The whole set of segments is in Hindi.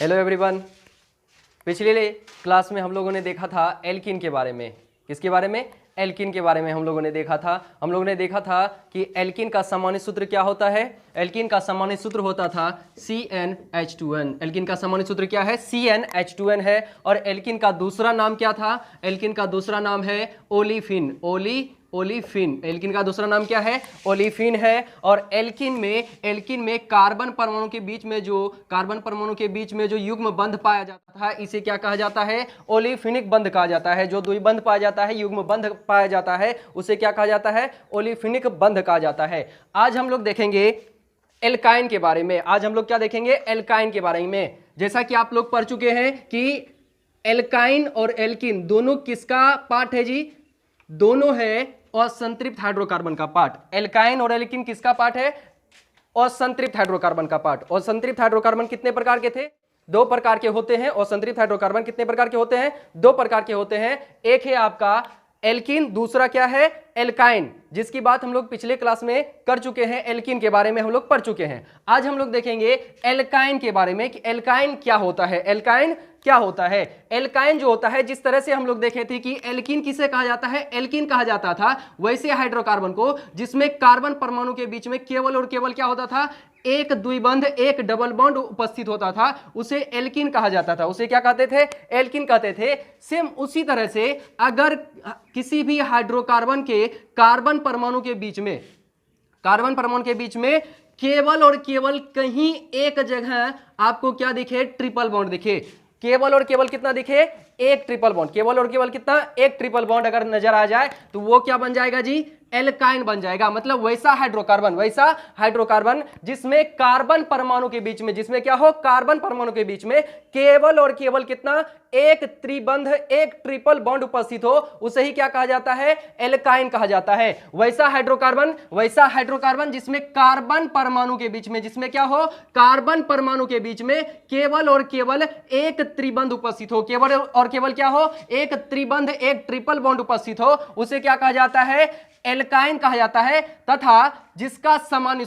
Hello everyone. पिछले क्लास में हम लोगों ने देखा था एल्कीन के बारे में। किसके बारे में? एल्कीन के बारे में हम लोगों ने देखा था। हम लोगों ने देखा था कि एल्कीन का सामान्य सूत्र क्या होता है। एल्कीन का सामान्य सूत्र होता था CnH2n। एल्कीन का सामान्य सूत्र क्या है? CnH2n है। और एल्कीन का दूसरा नाम क्या था? एल्कीन का दूसरा नाम है ओलिफिन। ओलिफिन। एल्कीन का दूसरा नाम क्या है? ओलिफिन है। और एल्कीन में कार्बन परमाणु के बीच में जो युग्म बंध पाया जाता था, इसे क्या कहा जाता है? ओलिफिनिक बंध कहा जाता है। जो द्विबंध पाया जाता है, युग्म बंध पाया जाता है, उसे क्या कहा जाता है? ओलिफिनिक बंध कहा जाता है। आज हम लोग देखेंगे एल्काइन के बारे में। आज हम लोग क्या देखेंगे? एल्काइन के बारे में। जैसा कि आप लोग पढ़ चुके हैं कि एल्काइन और एल्कीन दोनों किसका पार्ट है जी? दोनों है असंतृप्त हाइड्रोकार्बन का पार्ट। एल्काइन और एल्कीन किसका पार्ट है? असंतृप्त हाइड्रोकार्बन का पार्ट। असंतृप्त हाइड्रोकार्बन कितने प्रकार के थे? दो प्रकार के होते हैं। असंतृप्त हाइड्रोकार्बन कितने प्रकार के होते हैं? दो प्रकार के होते हैं। एक है आपका एल्कीन, दूसरा क्या है? एल्काइन, जिसकी बात हम लोग पिछले क्लास में कर चुके हैं। एल्कीन के बारे में हम लोग पढ़ चुके हैं। आज हम लोग देखेंगे एल्काइन के बारे में कि एल्काइन क्या होता है। एल्काइन क्या होता है? एल्काइन जो होता है, जिस तरह से हम लोग देखे थे कि एल्कीन किसे कहा जाता है? एल्कीन कहा जाता था। वैसे हाइड्रोकार्बन को जिसमें कार्बन परमाणु के बीच में केवल और केवल क्या होता था? एक द्विबंध, एक डबल बॉन्ड उपस्थित होता था, उसे एल्कीन कहा जाता था। उसे क्या कहते थे? एल्कीन कहते थे। सेम उसी तरह से अगर किसी भी हाइड्रोकार्बन के कार्बन परमाणु के बीच में केवल और केवल कहीं एक जगह आपको क्या दिखे? ट्रिपल बॉन्ड दिखे। केवल और केवल कितना दिखे? एक ट्रिपल बॉन्ड। केवल और केवल कितना? एक ट्रिपल बॉन्ड अगर नजर आ जाए तो वो क्या बन जाएगा जी? एल्काइन बन जाएगा। मतलब वैसा हाइड्रोकार्बन जिसमें कार्बन परमाणु के बीच में, जिसमें क्या हो? कार्बन परमाणु के बीच में केवल और केवल कितना? एक त्रिबंध, एक ट्रिपल बॉन्ड उपस्थित हो, उसे ही क्या कहा जाता है? एल्काइन कहा जाता है। वैसा हाइड्रोकार्बन जिसमें कार्बन परमाणु के बीच में, जिसमें क्या हो? कार्बन परमाणु के बीच में केवल और केवल एक त्रिबंध उपस्थित हो, केवल और केवल क्या हो? एक त्रिबंध, एक ट्रिपल बॉन्ड उपस्थित हो, उसे क्या कहा जाता है? एल्काइन कहा जाता है। तथा जिसका सामान्य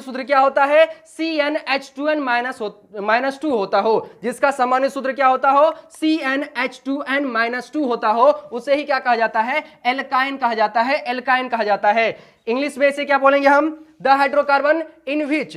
सूत्र क्या होता है? CnH2n-2 होता हो। जिसका सामान्य सूत्र क्या होता हो? CnH2n-2 होता हो, उसे ही क्या कहा जाता है? एल्काइन कहा जाता है। एल्काइन कहा जाता है। इंग्लिश में इसे क्या बोलेंगे हम? The hydrocarbon in which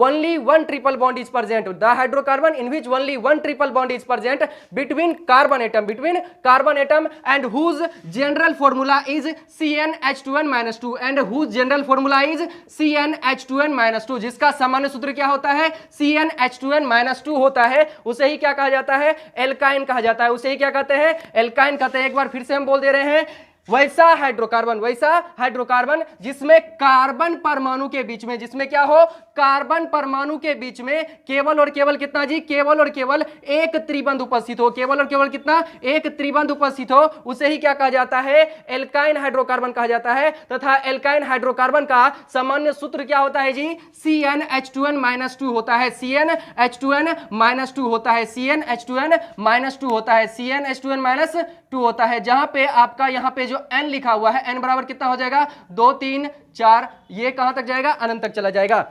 only one triple bond is present. The hydrocarbon in which only one triple bond is present between carbon atom and whose general formula is CnH2n-2 and whose general formula is CnH2n-2। जिसका सामान्य सूत्र क्या होता है? CnH2n-2 होता है, उसे ही क्या कहा जाता है? एल्काइन कहा जाता है। उसे ही क्या कहते हैं? एल्काइन कहते हैं। एक बार फिर से हम बोल दे रहे हैं, वैसा हाइड्रोकार्बन जिसमें कार्बन परमाणु के बीच में, जिसमें क्या हो? कार्बन परमाणु के बीच में केवल और केवल कितना जी? केवल और केवल एक त्रिबंध उपस्थित हो। केवल और केवल कितना? एक त्रिबंध उपस्थित हो, उसे ही क्या कहा जाता है? एल्काइन हाइड्रोकार्बन कहा जाता है। तथा एल्काइन हाइड्रोकार्बन का सामान्य सूत्र क्या होता है जी? CnH2n-2 होता है। CnH2n-2 होता है। CnH2n-2 होता है। CnH2n-2 होता है। जहां पे आपका यहां पे जो n लिखा हुआ है, n बराबर कितना हो जाएगा? 2 3 4, ये कहां तक जाएगा? अनंत तक चला जाएगा।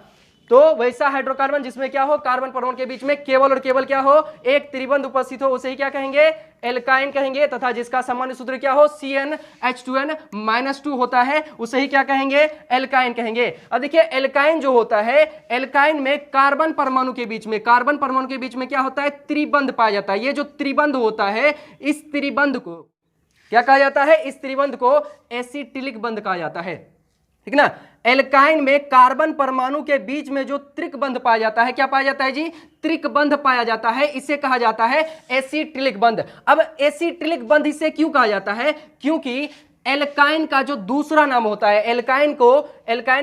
तो वैसा हाइड्रोकार्बन जिसमें क्या हो? कार्बन परमाणु के बीच में केवल और केवल क्या हो? एक त्रिबंध उपस्थित हो, उसे ही क्या कहेंगे? एल्काइन कहेंगे। तथा जिसका सामान्य सूत्र क्या हो? CnH2n-2 होता है, उसे ही क्या कहेंगे? एल्काइन कहेंगे। अब देखिए एल्काइन जो होता है, एल्काइन में कार्बन परमाणु के बीच में क्या होता है? त्रिबंध पाया जाता है। ये जो त्रिबंध होता है, इस त्रिबंध को क्या कहा जाता है? इस त्रिबंध को एसिटिलिक बंध कहा जाता है। ठीक ना? एल्काइन में कार्बन परमाणु के बीच में जो त्रिकबंध पाया जाता है, क्या पाया जाता है जी? त्रिकबंध पाया जाता है, इसे कहा जाता है एसिटिलिक बंध। अब एसिटिलिक बंध इसे क्यों कहा जाता है? क्योंकि एल्काइन का जो दूसरा नाम होता है, एल्काइन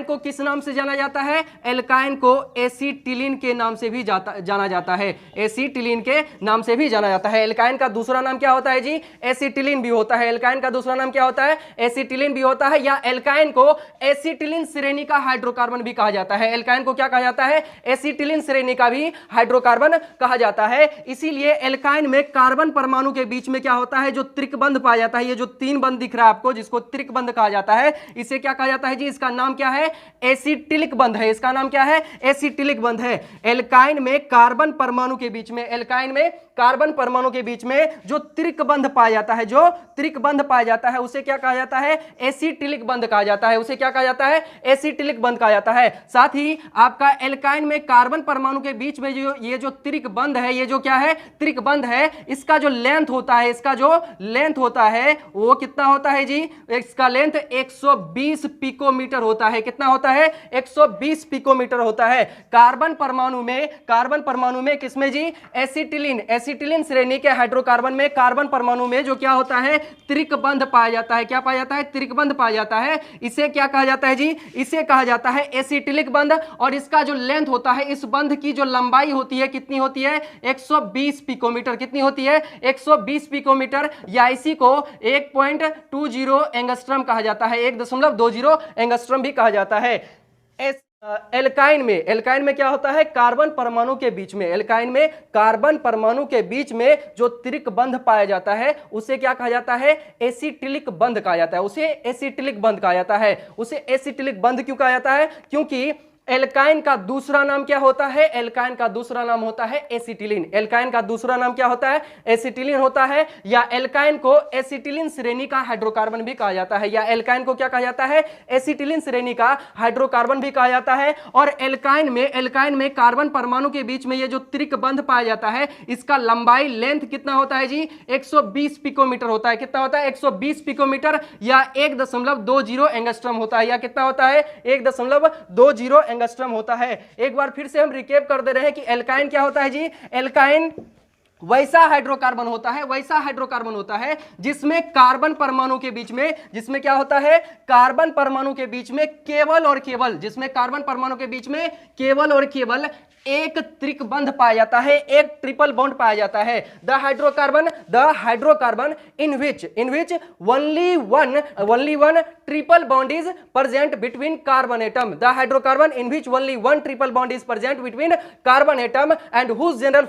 को किस नाम से जाना जाता है? एल्काइन को एसिटिलीन के नाम से भी जाना जाता है। एसिटिलीन के नाम से भी जाना जाता है। एल्काइन का दूसरा नाम क्या होता है जी? एसिटिलीन भी होता है। एल्काइन का दूसरा नाम क्या होता है? एसिटिलीन भी होता है। या एल्काइन को एसिटिलीन श्रेणी का हाइड्रोकार्बन भी कहा जाता है। एल्काइन को क्या कहा जाता है? एसिटिलीन श्रेणी का भी हाइड्रोकार्बन कहा जाता है। इसीलिए एल्काइन में कार्बन परमाणु के बीच में क्या होता है? जो त्रिकबंध पाया जाता है, ये जो तीन बंध दिख रहा है आपको, इसको, जिसको त्रिक बंध कहा जाता है, इसे क्या कहा जाता है जी? इसका नाम क्या है? एसिटिलिक बंध है। इसका नाम क्या है? एसिटिलिक बंध है। एल्काइन में कार्बन परमाणु के बीच में, एल्काइन में कार्बन परमाणु के बीच में जो त्रिक बंध पाया जाता है, जो त्रिक बंध पाया जाता है, उसे क्या कहा जाता है? एसिटिलिक बंध कहा जाता है। उसे क्या कहा जाता है? एसिटिलिक बंध कहा जाता है। साथ ही आपका एल्काइन में कार्बन परमाणु के बीच में जो ये जो त्रिक बंध है, ये जो क्या है? त्रिक बंध है, इसका जो लेंथ होता है, इसका जो लेंथ होता है वो कितना होता है जी? इसका लेंथ 120 पिकोमीटर होता है। कितना होता है? 120 पिकोमीटर होता है। कार्बन परमाणु में किसमें जी? एसिटिलीन, एसिटिलीन श्रेणी के हाइड्रोकार्बन में, कार्बन परमाणु में जो क्या होता है? त्रिक बंध पाया जाता है। क्या पाया जाता है? त्रिक बंध पाया जाता है। इसे क्या कहा जाता है जी? इसे कहा जाता है एसिटिलिक बंध। और इसका जो लेंथ होता है, इस बंध की जो लंबाई होती है, कितनी होती है? 120 पिकोमीटर। कितनी होती है? 120 पिकोमीटर, या इसी को 1.20 एंगस्ट्रम कहा जाता है, 1.20 एंगस्ट्रम भी कहा जाता है। एल्काइन में क्या होता है? कार्बन परमाणु के बीच में, एल्काइन में कार्बन परमाणु के बीच में जो त्रिक बंध पाया जाता है, उसे क्या कहा जाता है? एसिटिलिक बंध कहा जाता है। उसे एसिटिलिक बंध कहा जाता है। उसे एसिटिलिक बंध क्यों कहा जाता है? क्योंकि एल्काइन का दूसरा नाम क्या होता है? एल्काइन का दूसरा नाम होता है एसिटिलीन। एल्काइन का दूसरा नाम क्या होता है? एसिटिलीन होता है। या एल्काइन को एसिटिलीन श्रेणी का हाइड्रोकार्बन भी कहा जाता है, या एल्काइन को क्या कहा जाता है? एसिटिलीन श्रेणी का हाइड्रोकार्बन भी कहा जाता है। और एल्काइन में कार्बन परमाणु के बीच में ये जो त्रिक बंध पाया जाता है, इसका लंबाई, लेंथ कितना होता है जी? 120 पिकोमीटर होता है। कितना होता है? 120 पिकोमीटर, या 1.20 एंगस्ट्रम होता है। या कितना होता है? 1.20 एंगस्ट्रम होता है। एक बार फिर से हम रिकेप कर दे रहे हैं कि एल्काइन क्या होता है जी? एल्काइन वैसा हाइड्रोकार्बन होता है जिसमें कार्बन परमाणु के बीच में, जिसमें क्या होता है? कार्बन परमाणु के बीच में केवल और केवल, जिसमें कार्बन परमाणु के बीच में केवल और केवल एक त्रिक बंध पाया जाता है, एक ट्रिपल बॉन्ड पाया जाता है। The hydrocarbon in which only one triple bond is present between carbon atom. The hydrocarbon in which only one triple bond is present between carbon atom and whose general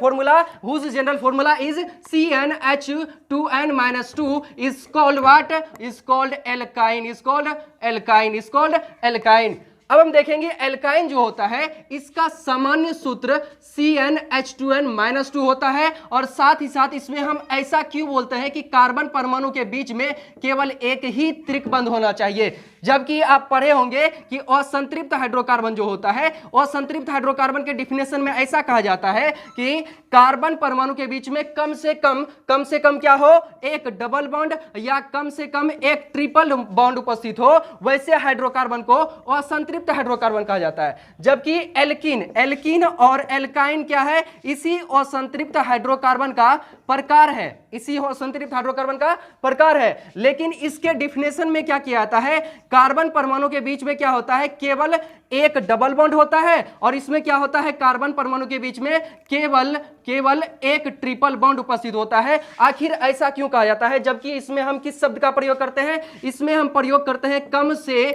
formula is CnH2n-2 is called what? Is called alkyne. अब हम देखेंगे एल्काइन जो होता है, इसका सामान्य सूत्र CnH2n-2 होता है। और साथ ही साथ इसमें हम ऐसा क्यों बोलते हैं कि कार्बन परमाणु के बीच में केवल एक ही त्रिक बंध होना चाहिए, जबकि आप पढ़े होंगे कि असंतृप्त हाइड्रोकार्बन जो होता है, असंतृप्त हाइड्रोकार्बन के डिफिनेशन में ऐसा कहा जाता है कि कार्बन परमाणु के बीच में कम से कम क्या हो? एक डबल बॉन्ड या कम से कम एक ट्रिपल बॉन्ड उपस्थित हो, वैसे हाइड्रोकार्बन को असंतृप्त हाइड्रोकार्बन कहा जाता है। जबकि एल्कीन और एल्काइन क्या है? इसी असंतृप्त हाइड्रोकार्बन का प्रकार है, इसी असंतृप्त हाइड्रोकार्बन का प्रकार है। लेकिन इसके डिफिनेशन में क्या किया जाता है? कार्बन परमाणु के बीच में क्या होता है? केवल एक डबल बॉन्ड होता है, और इसमें क्या होता है? कार्बन परमाणु के बीच में केवल एक ट्रिपल बॉन्ड उपस्थित होता है। आखिर ऐसा क्यों कहा जाता है? जबकि इसमें हम किस शब्द का प्रयोग करते हैं? इसमें हम प्रयोग करते हैं कम से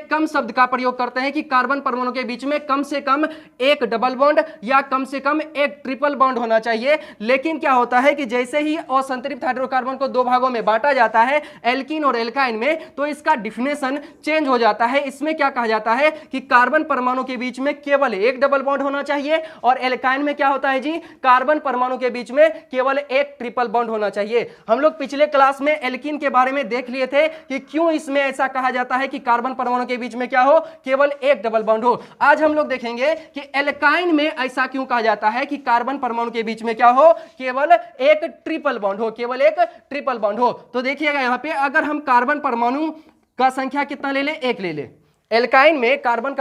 कम शब्द का प्रयोग करते हैं कि कार्बन परमाणु के बीच में कम से कम एक डबल बॉन्ड या कम से कम एक ट्रिपल बॉन्ड होना चाहिए। लेकिन क्या होता है कि जैसे ही असंतृप्त हाइड्रोकार्बन को दो भागों में बांटा जाता है, एल्कीन और एल्काइन में, तो इसका डिफिनेशन चेंज हो जाता है। इसमें क्या कहा जाता है कि कार्बन परमाणु के बीच में केवल एक डबल बॉन्ड होना चाहिए, और एल्काइन में क्या होता है जी? कार्बन परमाणु के बीच में केवल एक ट्रिपल बॉन्ड होना चाहिए। हम लोग पिछले क्लास में एल्कीन के बारे में देख लिए थे कि क्यों इसमें ऐसा कहा जाता है कि कार्बन परमाणु के बीच में क्या हो? केवल एक डबल बॉन्ड हो। आज हम लोग देखेंगे कि एल्काइन में ऐसा क्यों कहा जाता है कि कार्बन परमाणु के बीच में क्या हो? केवल एक ट्रिपल बॉन्ड हो, केवल एक ट्रिपल बॉन्ड हो। तो देखिएगा यहां पे, अगर हम कार्बन परमाणु का संख्या कितना ले ले? एक ले ले। एल्काइन में कार्बन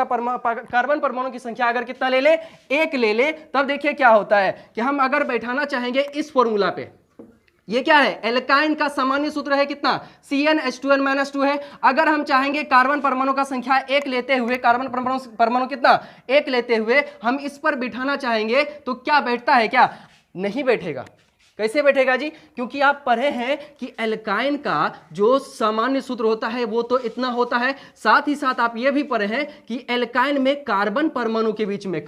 परमाणु की संख्या अगर कितना ले ले? एक ले ले। तब देखिए क्या होता है कि हम अगर बैठाना चाहेंगे इस फॉर्मूला पे, ये क्या है? एल्काइन का सामान्य सूत्र है कितना? CnH2n-2 है। अगर हम चाहेंगे कार्बन परमाणु का संख्या एक लेते हुए, कार्बन परमाणु कितना? एक लेते हुए हम इस पर बिठाना चाहेंगे, तो क्या बैठता है? क्या नहीं बैठेगा। कैसे बैठेगा जी? क्योंकि आप पढ़े हैं कि एल्काइन का जो सामान्य सूत्र होता है वो तो इतना होता है। साथ ही साथ आप ये भी पढ़े हैं कि एल्काइन में कार्बन परमाणु के बीच में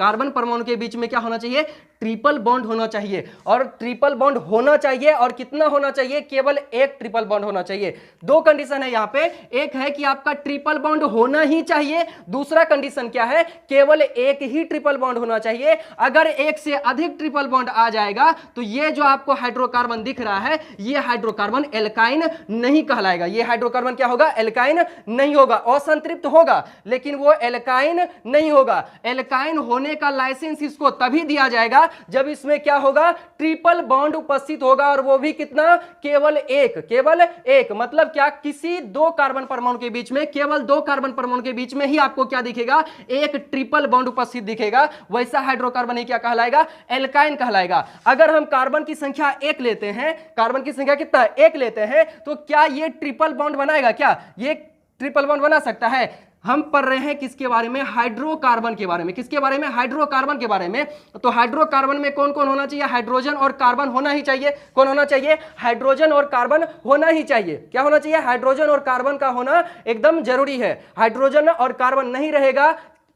क्या होना चाहिए? ट्रिपल बॉन्ड होना चाहिए, और ट्रिपल बॉन्ड होना चाहिए, और कितना होना चाहिए, केवल एक ट्रिपल बॉन्ड होना चाहिए। दो कंडीशन है यहां पे, एक है कि आपका ट्रिपल बॉन्ड होना ही चाहिए, दूसरा कंडीशन क्या है, केवल एक ही ट्रिपल बॉन्ड होना चाहिए। अगर एक से अधिक ट्रिपल बॉन्ड आ जाएगा तो ये जो आपको हाइड्रोकार्बन दिख रहा है, ये हाइड्रोकार्बन एल्काइन नहीं कहलाएगा। ये हाइड्रोकार्बन क्या होगा, एल्काइन नहीं होगा, असंतृप्त होगा लेकिन वो एल्काइन नहीं होगा। एल्काइन होने का लाइसेंस इसको तभी दिया जाएगा जब इसमें क्या होगा, ट्रिपल बॉन्ड उपस्थित होगा, और वो भी कितना, केवल एक, केवल एक। मतलब क्या, किसी दो कार्बन परमाणु के बीच में, केवल दो कार्बन परमाणु के बीच में ही आपको क्या दिखेगा, एक ट्रिपल बॉन्ड उपस्थित दिखेगा, वैसा हाइड्रोकार्बन ही क्या कहलाएगा, एल्काइन कहलाएगा। अगर हम कार्बन की संख्या एक लेते हैं, कार्बन की संख्या कितना है, एक लेते हैं, तो क्या ये ट्रिपल बॉन्ड बनाएगा, क्या ये ट्रिपल बॉन्ड बना सकता है? हम पढ़ रहे हैं किसके बारे में, हाइड्रोकार्बन के बारे में। किसके बारे में, हाइड्रोकार्बन के बारे में। तो हाइड्रोकार्बन में कौन कौन होना चाहिए, हाइड्रोजन और कार्बन होना ही चाहिए। कौन होना चाहिए, हाइड्रोजन और कार्बन होना ही चाहिए। क्या होना चाहिए, हाइड्रोजन और कार्बन का होना एकदम जरूरी है। हाइड्रोजन और कार्बन नहीं रहेगा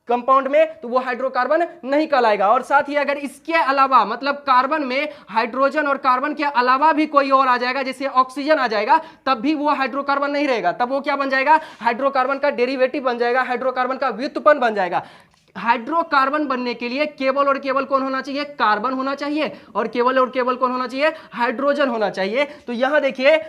कंपाउंड में तो वो हाइड्रोकार्बन नहीं कहलाएगा। और साथ ही अगर इसके अलावा, मतलब कार्बन में हाइड्रोजन और कार्बन के अलावा भी कोई और आ जाएगा, जैसे ऑक्सीजन आ जाएगा, तब भी वो हाइड्रोकार्बन नहीं रहेगा, तब वो क्या बन जाएगा, हाइड्रोकार्बन का डेरिवेटिव बन जाएगा, हाइड्रोकार्बन का व्युत्पन्न बन जाएगा। हाइड्रोकार्बन बनने के लिए केवल और केवल कौन होना चाहिए, कार्बन होना चाहिए, और केवल कौन होना चाहिए, हाइड्रोजन होना चाहिए। तो यहां देखिए,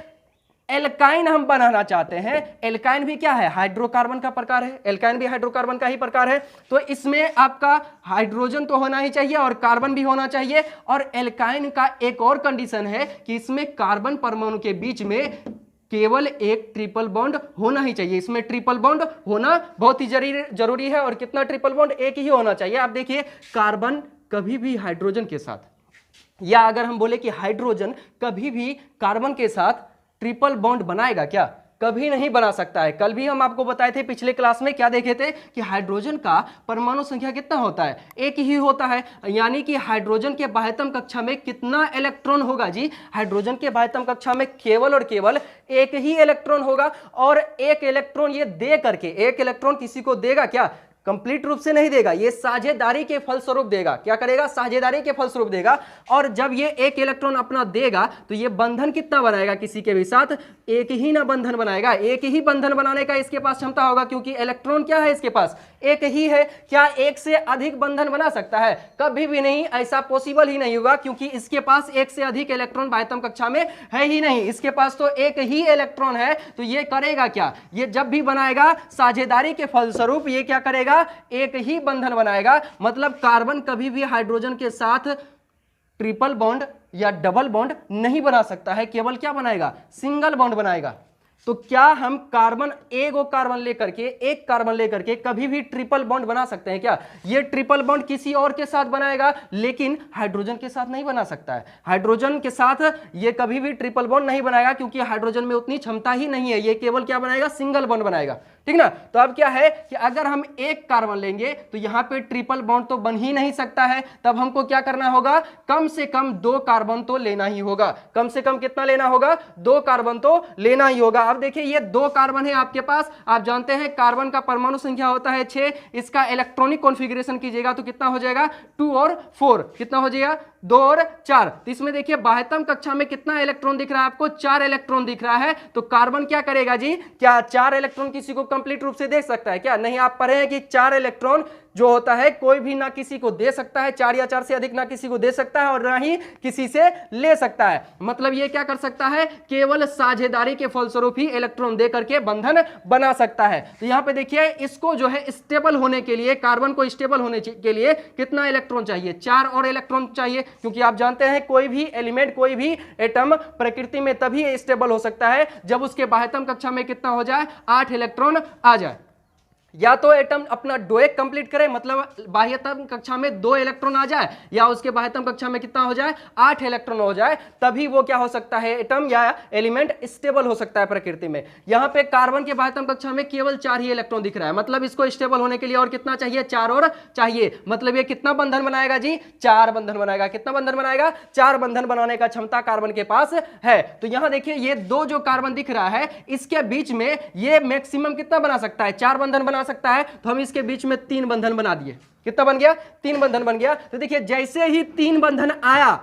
एल्काइन हम बनाना चाहते हैं, एल्काइन भी क्या है, हाइड्रोकार्बन का प्रकार है, एल्काइन भी हाइड्रोकार्बन का ही प्रकार है। तो इसमें आपका हाइड्रोजन तो होना ही चाहिए और कार्बन भी होना चाहिए। और एल्काइन का एक और कंडीशन है कि इसमें कार्बन परमाणु के बीच में केवल एक ट्रिपल बॉन्ड होना ही चाहिए। इसमें ट्रिपल बॉन्ड होना बहुत ही जरूरी है। और कितना ट्रिपल बॉन्ड, एक ही होना चाहिए। आप देखिए, कार्बन कभी भी हाइड्रोजन के साथ, या अगर हम बोले कि हाइड्रोजन कभी भी कार्बन के साथ ट्रिपल बॉन्ड बनाएगा क्या, कभी नहीं बना सकता है। कल भी हम आपको बताए थे, पिछले क्लास में क्या देखे थे कि हाइड्रोजन का परमाणु संख्या कितना होता है, एक ही होता है। यानी कि हाइड्रोजन के बाह्यतम कक्षा में कितना इलेक्ट्रॉन होगा जी, हाइड्रोजन के बाह्यतम कक्षा में केवल और केवल एक ही इलेक्ट्रॉन होगा। और एक इलेक्ट्रॉन ये दे करके, एक इलेक्ट्रॉन किसी को देगा क्या, कंप्लीट रूप से नहीं देगा, ये साझेदारी के फलस्वरूप देगा। क्या करेगा, साझेदारी के फलस्वरूप देगा। और जब ये एक इलेक्ट्रॉन अपना देगा तो ये बंधन कितना बनाएगा, किसी के भी साथ एक ही ना बंधन बनाएगा। एक ही बंधन बनाने का इसके पास क्षमता होगा, क्योंकि इलेक्ट्रॉन क्या है, इसके पास एक ही है। क्या एक से अधिक बंधन बना सकता है, कभी भी नहीं, ऐसा पॉसिबल ही नहीं होगा, क्योंकि इसके पास एक से अधिक इलेक्ट्रॉन बाह्यतम कक्षा में है ही नहीं। इसके पास तो एक ही इलेक्ट्रॉन है। तो ये करेगा क्या, ये जब भी बनाएगा साझेदारी के फलस्वरूप ये क्या करेगा, एक ही बंधन बनाएगा। मतलब कार्बन कभी भी हाइड्रोजन के साथ ट्रिपल बॉन्ड या डबल बॉन्ड नहीं बना सकता है, केवल क्या बनाएगा, सिंगल बॉन्ड बनाएगा। तो क्या हम कार्बन, एक कार्बन लेकर के कभी भी ट्रिपल बॉन्ड बना सकते हैं क्या? ये ट्रिपल बॉन्ड किसी और के साथ बनाएगा, लेकिन हाइड्रोजन के साथ नहीं बना सकता है। हाइड्रोजन के साथ ये कभी भी ट्रिपल बॉन्ड नहीं बनाएगा, क्योंकि हाइड्रोजन में उतनी क्षमता ही नहीं है। ये केवल क्या बनाएगा, सिंगल बॉन्ड बनाएगा। ठीक ना। तो अब क्या है कि अगर हम एक कार्बन लेंगे तो यहां पे ट्रिपल बॉन्ड तो बन ही नहीं सकता है। तब हमको क्या करना होगा, कम से कम 2 कार्बन तो लेना ही होगा। कम से कम कितना लेना होगा, 2 कार्बन तो लेना ही होगा। अब देखिए, ये 2 कार्बन है आपके पास। आप जानते हैं कार्बन का परमाणु संख्या होता है 6। इसका इलेक्ट्रॉनिक कॉन्फ़िगरेशन कीजिएगा तो कितना हो जाएगा, 2 और 4। कितना हो जाएगा, 2 और 4। तो इसमें देखिए बाह्यतम कक्षा में कितना इलेक्ट्रॉन दिख रहा है आपको, 4 इलेक्ट्रॉन दिख रहा है। तो कार्बन क्या करेगा जी, क्या 4 इलेक्ट्रॉन किसी को कंप्लीट रूप से दे सकता है क्या? नहीं। आप पढ़े हैं कि 4 इलेक्ट्रॉन जो होता है कोई भी ना किसी को दे सकता है, 4 या 4 से अधिक ना किसी को दे सकता है और ना ही किसी से ले सकता है। मतलब ये क्या कर सकता है, केवल साझेदारी के फलस्वरूप ही इलेक्ट्रॉन दे करके बंधन बना सकता है। तो यहां पे देखिए, इसको जो है स्टेबल होने के लिए, कार्बन को स्टेबल होने के लिए कितना इलेक्ट्रॉन चाहिए, 4 और इलेक्ट्रॉन चाहिए। क्योंकि आप जानते हैं कोई भी एलिमेंट, कोई भी एटम प्रकृति में तभी स्टेबल हो सकता है जब उसके बाह्यतम कक्षा में कितना हो जाए, 8 इलेक्ट्रॉन आ जाए। या तो एटम अपना डोएक कंप्लीट करे, मतलब बाह्यतम कक्षा में 2 इलेक्ट्रॉन आ जाए, या उसके बाह्यतम कक्षा में कितना हो जाए, 8 इलेक्ट्रॉन हो जाए। तभी वो क्या हो सकता है, एटम या एलिमेंट स्टेबल हो सकता है प्रकृति में। यहां पे कार्बन के बाह्यतम कक्षा में केवल 4 ही इलेक्ट्रॉन दिख रहा है। मतलब इसको स्टेबल होने के लिए और कितना चाहिए, 4 और चाहिए। मतलब ये कितना बंधन बनाएगा जी, 4 बंधन बनाएगा। कितना बंधन बनाएगा, 4 बंधन बनाने का क्षमता कार्बन के पास है। तो यहां देखिए, ये 2 जो कार्बन दिख रहा है, इसके बीच में ये मैक्सिमम कितना बना सकता है, 4 बंधन बना बना सकता है, तो हम इसके बीच में 3 बंधन बना दिए। कितना बन गया? 3 बंधन बन गया। तो देखिए जैसे ही 3 बंधन आया,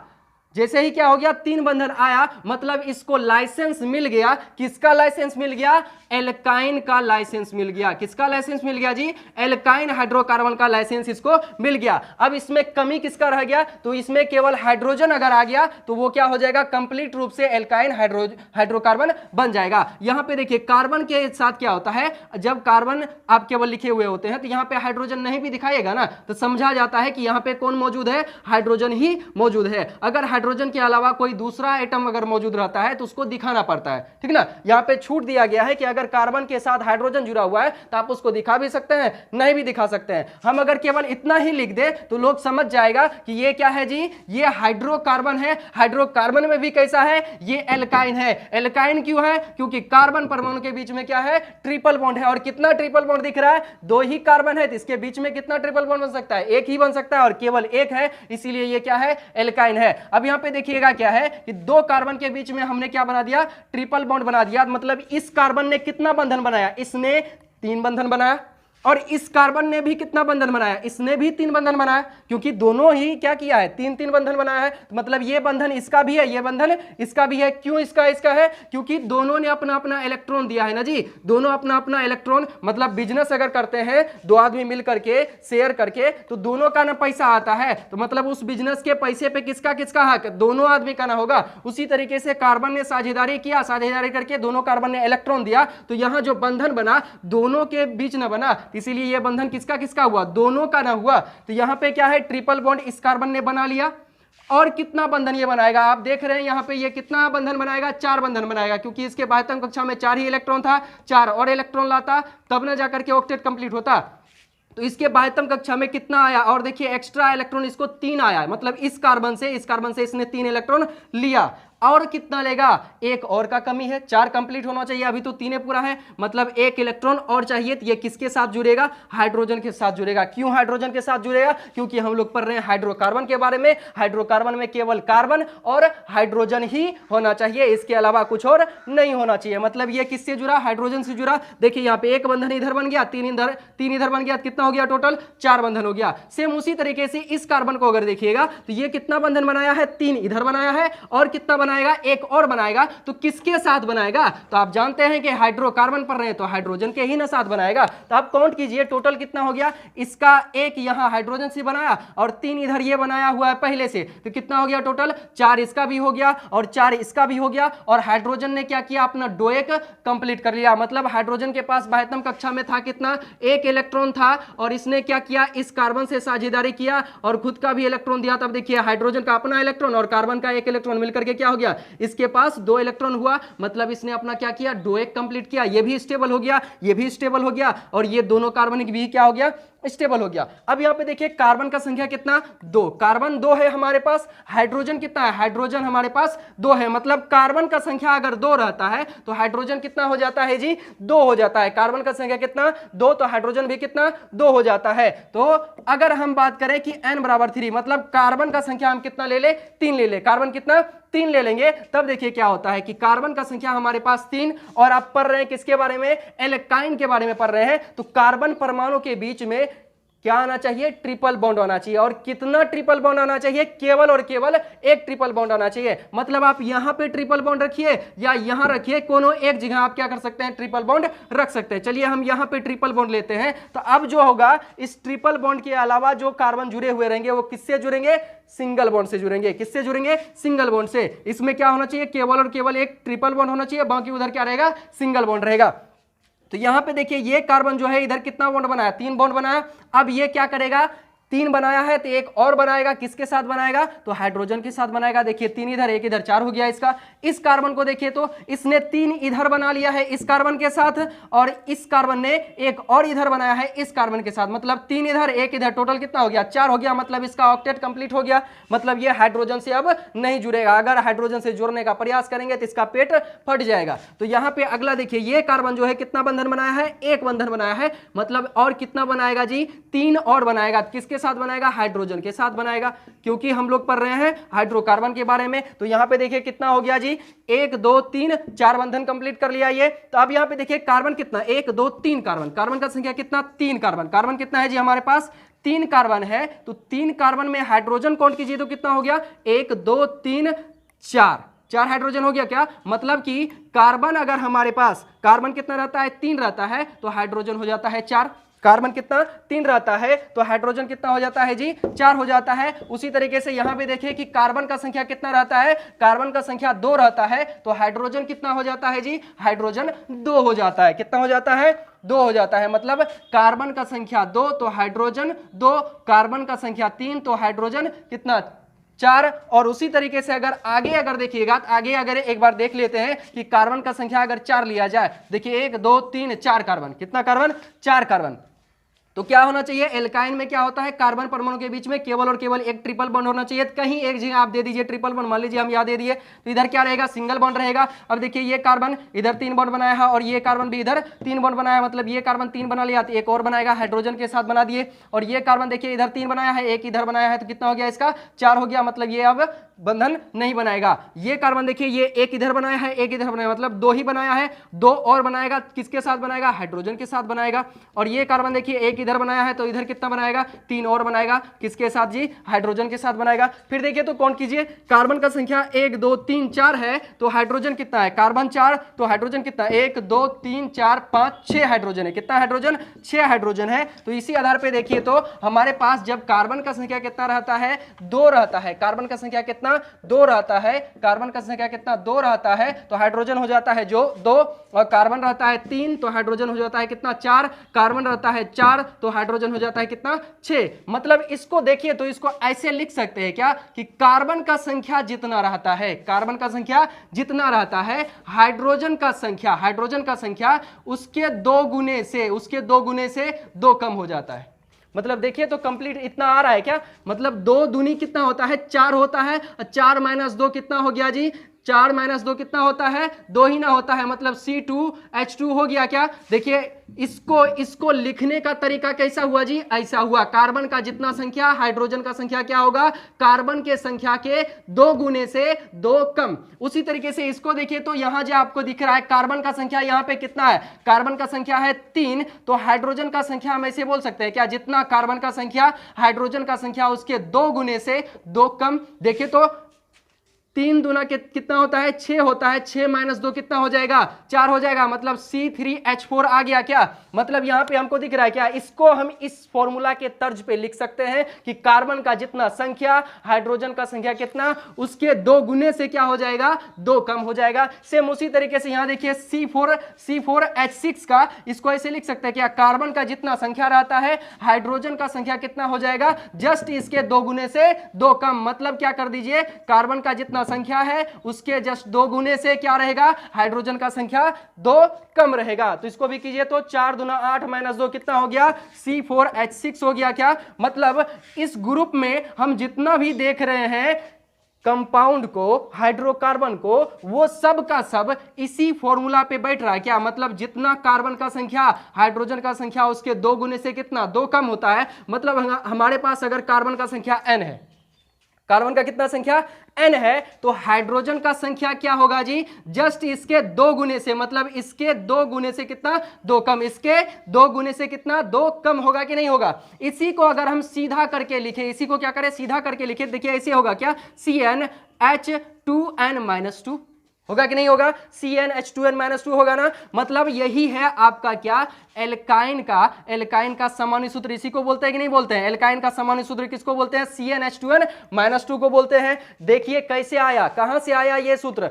जैसे ही क्या हो गया? 3 बंधन आया, मतलब इसको लाइसेंस मिल गया। किसका लाइसेंस मिल गया? एल्काइन का लाइसेंस मिल गया। किसका लाइसेंस मिल गया जी? एल्काइन हाइड्रोकार्बन का लाइसेंस इसको मिल गया। अब इसमें कमी किसका रह गया? तो इसमें केवल हाइड्रोजन अगर आ गया तो वो क्या हो जाएगा? कंप्लीट रूप से एल्काइन हाइड्रोकार्बन बन जाएगा। यहां पे देखिए कार्बन के साथ क्या होता है, जब कार्बन आप केवल लिखे हुए होते हैं तो यहां पे हाइड्रोजन नहीं भी दिखाएगा ना, तो समझा जाता है कि यहां पे कौन मौजूद है? हाइड्रोजन ही मौजूद है। अगर हाइड्रोजन के अलावा कोई दूसरा आइटम अगर मौजूद रहता है तो उसको दिखाना पड़ता है, ठीक ना। यहां पे छूट दिया गया है कि अगर कार्बन के साथ हाइड्रोजन जुड़ा हुआ है तो आप उसको दिखा भी सकते हैं, नहीं भी दिखा सकते हैं। हम अगर केवल इतना ही लिख दे तो लोग समझ जाएगा कि ये क्या है जी? ये हाइड्रोकार्बन है। हाइड्रोकार्बन में भी कैसा है? ये एल्काइन है। एल्काइन क्यों है? क्योंकि कार्बन परमाणु के बीच में क्या है? ट्रिपल बॉन्ड है। और कितना ट्रिपल बॉन्ड दिख रहा है? 2 ही कार्बन है, तो इसके बीच में कितना ट्रिपल बॉन्ड बन सकता है? 1 ही बन सकता है, और केवल 1 है, इसीलिए ये क्या है? एल्काइन है। अब यहां पे देखिएगा क्या है कि 2 कार्बन के बीच में हमने क्या बना दिया? ट्रिपल बॉन्ड बना दिया। मतलब इस कार्बन ने कितना बंधन बनाया? इसने 3 बंधन बनाया। और इस कार्बन ने भी कितना बंधन बनाया? इसने भी 3 बंधन बनाया, क्योंकि दोनों ही क्या किया है? 3-3 बंधन बनाया है। तो मतलब ये बंधन इसका भी है, ये बंधन इसका भी है। क्यों इसका है? क्योंकि दोनों ने अपना अपना इलेक्ट्रॉन दिया है ना जी, दोनों अपना अपना इलेक्ट्रॉन। मतलब बिजनेस अगर करते हैं 2 आदमी मिल करके, शेयर करके, तो दोनों का ना पैसा आता है, तो मतलब उस बिजनेस के पैसे पे किसका किसका हक? दोनों आदमी का ना होगा। उसी तरीके से कार्बन ने साझेदारी किया, साझेदारी करके दोनों कार्बन ने इलेक्ट्रॉन दिया, तो यहां जो बंधन बना दोनों के बीच ना बना, इसीलिए यह बंधन किसका किसका हुआ? दोनों का ना हुआ। तो यहां पे क्या है? ट्रिपल बॉन्ड इस कार्बन ने बना लिया। और कितना बंधन ये बनाएगा? आप देख रहे हैं यहां पे ये कितना बंधन बनाएगा? 4 बंधन बनाएगा, क्योंकि इसके बाह्यतम कक्षा में 4 ही इलेक्ट्रॉन था। 4 और इलेक्ट्रॉन लाता तब ना जाकर के ऑक्टेट कंप्लीट होता। तो इसके बाह्यतम कक्षा में कितना आया? और देखिए एक्स्ट्रा इलेक्ट्रॉन इसको 3 आया, मतलब इस कार्बन से इसने 3 इलेक्ट्रॉन लिया। और कितना लेगा? 1 और का कमी है, 4 कंप्लीट होना चाहिए, अभी तो 3 पूरा है, मतलब 1 इलेक्ट्रॉन और चाहिए। तो ये किसके साथ जुड़ेगा? हाइड्रोजन के साथ जुड़ेगा। क्यों हाइड्रोजन के साथ जुड़ेगा? क्योंकि हम लोग पढ़ रहे हैं हाइड्रोकार्बन के बारे में। हाइड्रोकार्बन में केवल कार्बन और हाइड्रोजन ही होना चाहिए, इसके अलावा कुछ और नहीं होना चाहिए। मतलब ये किससे जुड़ा? हाइड्रोजन से जुड़ा। देखिए यहाँ पे 1 बंधन इधर बन गया, 3 इधर बन गया, कितना हो गया? टोटल 4 बंधन हो गया। सेम उसी तरीके से इस कार्बन को अगर देखिएगा तो ये कितना बंधन बनाया है? 3 इधर बनाया है, और कितना बनाएगा? 1 और बनाएगा। तो किसके साथ बनाएगा? तो आप जानते हैं कि हाइड्रोकार्बन पढ़ रहे हैं तो हाइड्रोजन के ही ना साथ बनाएगा। तो आप काउंट कीजिए टोटल कितना हो गया? इसका 1 यहां हाइड्रोजन से बनाया और 3 इधर ये बनाया हुआ है पहले से, तो कितना हो गया टोटल? 4 इसका भी हो गया और 4 इसका भी हो गया। और हाइड्रोजन ने क्या किया? अपना डोएक कंप्लीट कर लिया। मतलब हाइड्रोजन के पास बाह्यतम कक्षा में था कितना? 1 इलेक्ट्रॉन था, और इसने क्या किया? इस कार्बन से साझेदारी किया और खुद का भी इलेक्ट्रॉन दिया। तब देखिए हाइड्रोजन का अपना इलेक्ट्रॉन और कार्बन का 1 इलेक्ट्रॉन मिलकर के क्या हो गया? इसके पास 2 इलेक्ट्रॉन हुआ। मतलब इसने अपना क्या किया? डोएक कंप्लीट किया। ये भी स्टेबल हो गया, ये भी स्टेबल हो गया, और ये दोनों कार्बनिक भी क्या हो गया? स्टेबल हो गया। अब यहां पे देखिए कार्बन का संख्या कितना? 2। कार्बन 2 है हमारे पास। हाइड्रोजन कितना है? हाइड्रोजन हमारे पास 2 है। मतलब कार्बन का संख्या अगर 2 रहता है तो हाइड्रोजन कितना हो जाता है जी? 2 हो जाता है। कार्बन का संख्या कितना? 2, तो हाइड्रोजन भी कितना? 2 हो जाता है। तो अगर हम बात करें कि n बराबर 3, मतलब कार्बन का संख्या हम कितना ले ले? 3 ले ले। कार्बन कितना? 3 ले लेंगे। तब देखिए क्या होता है कि कार्बन का संख्या हमारे पास 3, और आप पढ़ रहे हैं किसके बारे में? एल्काइन के बारे में पढ़ रहे हैं। तो कार्बन परमाणु के बीच में क्या आना चाहिए? ट्रिपल बॉन्ड आना चाहिए। और कितना ट्रिपल बॉन्ड आना चाहिए? केवल और केवल 1 ट्रिपल बॉन्ड आना चाहिए। मतलब आप यहां पे ट्रिपल बॉन्ड रखिए या यहां रखिए, कोनो एक जगह आप क्या कर सकते हैं? ट्रिपल बॉन्ड रख सकते हैं। चलिए हम यहां पे ट्रिपल बॉन्ड लेते हैं। तो अब जो होगा, इस ट्रिपल बॉन्ड के अलावा जो कार्बन जुड़े हुए रहेंगे वो किससे जुड़ेंगे? सिंगल बॉन्ड से जुड़ेंगे। किससे जुड़ेंगे? सिंगल बॉन्ड से। इसमें क्या होना चाहिए? केवल और केवल 1 ट्रिपल बॉन्ड होना चाहिए, बाकी उधर क्या रहेगा? सिंगल बॉन्ड रहेगा। तो यहां पे देखिए ये कार्बन जो है इधर कितना बॉन्ड बनाया? 3 बॉन्ड बनाया। अब ये क्या करेगा? 3 बनाया है तो 1 और बनाएगा। किसके साथ बनाएगा? तो हाइड्रोजन के साथ बनाएगा। देखिए 3 इधर 1 इधर 4 हो गया इसका। इस कार्बन को देखिए तो इसने 3 इधर बना लिया है इस कार्बन के साथ, और इस कार्बन ने 1 और इधर बनाया है इस कार्बन के साथ। मतलब 3 इधर 1 इधर, टोटल कितना हो गया? 4 हो गया। मतलब इसका ऑक्टेट कंप्लीट हो गया। मतलब ये हाइड्रोजन से अब नहीं जुड़ेगा। अगर हाइड्रोजन से जोड़ने का प्रयास करेंगे तो इसका पेट फट जाएगा। तो यहां पे अगला देखिए, ये कार्बन जो है कितना बंधन बनाया है? 1 बंधन बनाया है। मतलब और कितना बनाएगा जी? 3 और बनाएगा। किसके किसके साथ बनाएगा, हाइड्रोजन के साथ बनाएगा, क्योंकि हम लोग पढ़ रहे हैं हाइड्रोकार्बन के बारे में। तो यहां पे देखिए कितना हो गया जी, 1 2 3 4 बंधन कंप्लीट कर लिया ये। तो अब यहां पे देखिए कार्बन कितना, 1 2 3 कार्बन, कार्बन का संख्या कितना, 3 कार्बन, कार्बन कितना है जी हमारे पास, 3 कार्बन है। तो 3 कार्बन में हाइड्रोजन काउंट कीजिए तो कितना हो गया, 1 2 3 4, 4 हाइड्रोजन हो गया क्या, मतलब कि कार्बन अगर हमारे पास, कार्बन कितना रहता है, 3 रहता है, तो हाइड्रोजन हो जाता है 4। कार्बन कितना, 3 रहता है, तो हाइड्रोजन कितना हो जाता है जी, 4 हो जाता है। उसी तरीके से यहां पे देखिए कि कार्बन का संख्या कितना रहता है, कार्बन का संख्या 2 रहता है, तो हाइड्रोजन कितना हो जाता है जी, हाइड्रोजन 2 हो जाता है। कितना हो जाता है, 2 हो जाता है। मतलब कार्बन का संख्या 2 तो हाइड्रोजन 2, कार्बन का संख्या 3 तो हाइड्रोजन कितना, 4। और उसी तरीके से अगर आगे देखिएगा, आगे अगर एक बार देख लेते हैं कि कार्बन का संख्या अगर 4 लिया जाए, देखिए 1 2 3 4 कार्बन, कितना कार्बन, 4 कार्बन। तो क्या होना चाहिए, एल्काइन में क्या होता है, कार्बन परमाणु के बीच में केवल और केवल एक ट्रिपल बॉन्ड होना चाहिए। कहीं एक जगह आप दे दीजिए ट्रिपल बॉन्ड, मान लीजिए हम यहाँ दे दिए, तो इधर क्या रहेगा, सिंगल बॉन्ड रहेगा। अब देखिए ये कार्बन इधर 3 बॉन्ड बनाया है और ये कार्बन भी इधर 3 बॉन्ड बनाया, मतलब ये कार्बन 3 बना लिया, तो एक और बनाएगा, हाइड्रोजन के साथ बना दिए। और ये कार्बन देखिए इधर 3 बनाया है, एक इधर बनाया है, तो कितना हो गया इसका, 4 हो गया, मतलब ये अब बंधन नहीं बनाएगा। ये कार्बन देखिए ये एक इधर बनाया है, एक इधर बनाया, मतलब 2 ही बनाया है, 2 और बनाएगा, किसके साथ बनाएगा, हाइड्रोजन के साथ बनाएगा। और ये कार्बन देखिए एक इधर बनाया है, तो इधर कितना बनाएगा, 3 और बनाएगा, किसके साथ जी, हाइड्रोजन के साथ बनाएगा। फिर देखिए तो कौन कीजिए, कार्बन का संख्या 1 2 3 4 है, तो हाइड्रोजन कितना है, कार्बन 4 तो हाइड्रोजन कितना, 1 2 3 4 5 6 हाइड्रोजन है। कितना हाइड्रोजन, 6 हाइड्रोजन है। तो इसी आधार पे देखिए तो हमारे पास जब कार्बन का संख्या कितना रहता है, 2 रहता है, कार्बन का संख्या कितना, 2 रहता है, कार्बन का संख्या कितना, 2 रहता है, तो हाइड्रोजन हो जाता है जो 2, और कार्बन रहता है 3 तो हाइड्रोजन हो जाता है कितना, 4, कार्बन रहता है 4 तो हाइड्रोजन हो जाता है कितना, 6। मतलब इसको देखिए तो इसको ऐसे लिख सकते हैं क्या, कि कार्बन का संख्या जितना रहता है, कार्बन का संख्या जितना रहता है, हाइड्रोजन का संख्या उसके 2 गुने से, उसके 2 गुने से 2 कम हो जाता है। मतलब देखिए तो कंप्लीट इतना आ रहा है क्या, मतलब 2 दूनी कितना होता है, 4 होता है, 4 माइनस 2 कितना हो गया जी, 4 माइनस 2 कितना होता है, 2 ही ना होता है, मतलब C2H2 हो गया क्या। देखिए इसको लिखने का तरीका कैसा हुआ जी, ऐसा हुआ, कार्बन का जितना संख्या, हाइड्रोजन का संख्या क्या होगा, कार्बन के संख्या के 2 गुने से 2 कम। उसी तरीके से इसको देखिए तो यहां जो आपको दिख रहा है, कार्बन का संख्या यहां पे कितना है, कार्बन का संख्या है 3, तो हाइड्रोजन का संख्या हम ऐसे बोल सकते हैं क्या, जितना कार्बन का संख्या, हाइड्रोजन का संख्या उसके 2 गुने से 2 कम। देखिए तो 3 दूना कितना होता है, 6 होता है, 6 माइनस 2 कितना हो जाएगा, 4 हो जाएगा, मतलब C3H4 आ गया क्या। मतलब यहां पे हमको दिख रहा है क्या, इसको हम इस फॉर्मूला के तर्ज पे लिख सकते हैं कि कार्बन का जितना संख्या, हाइड्रोजन का संख्या कितना, उसके 2 गुने से क्या हो जाएगा, 2 कम हो जाएगा। सेम उसी तरीके से यहां देखिए C4H6 का, इसको ऐसे लिख सकते हैं क्या, कार्बन का जितना संख्या रहता है, हाइड्रोजन का संख्या कितना हो जाएगा, जस्ट इसके 2 गुने से 2 कम। मतलब क्या कर दीजिए, कार्बन का जितना संख्या है उसके जस्ट 2 गुने से क्या रहेगा, हाइड्रोजन का संख्या 2 कम रहेगा। तो इसको भी कीजिए तो 4 दूना 8 माइनस 2 कितना हो गया, C4H6 हो गया क्या। मतलब इस ग्रुप में हम जितना भी देख रहे हैं कंपाउंड को, हाइड्रोकार्बन को, वो सब का सब इसी फॉर्मूला पे बैठ रहा है क्या। मतलब जितना कार्बन का संख्या, हाइड्रोजन का संख्या उसके 2 गुने से कितना, 2 कम होता है। मतलब हमारे पास अगर कार्बन का संख्या n है, कार्बन का कितना संख्या n है, तो हाइड्रोजन का संख्या क्या होगा जी, जस्ट इसके 2 गुने से, मतलब इसके 2 गुने से कितना, 2 कम, इसके 2 गुने से कितना, 2 कम होगा कि नहीं होगा। इसी को अगर हम सीधा करके लिखे, इसी को क्या करें, सीधा करके लिखे, देखिए ऐसे होगा क्या, CnH2n-2 होगा कि नहीं होगा, CnH2n-2 होगा ना। मतलब यही है आपका क्या, एल्काइन का सामान्य सूत्र, इसी को बोलते हैं कि नहीं बोलते हैं, एल्काइन का सामान्य सूत्र किसको बोलते हैं, CnH2n-2 को बोलते हैं। देखिए कैसे आया, कहां से आया ये सूत्र,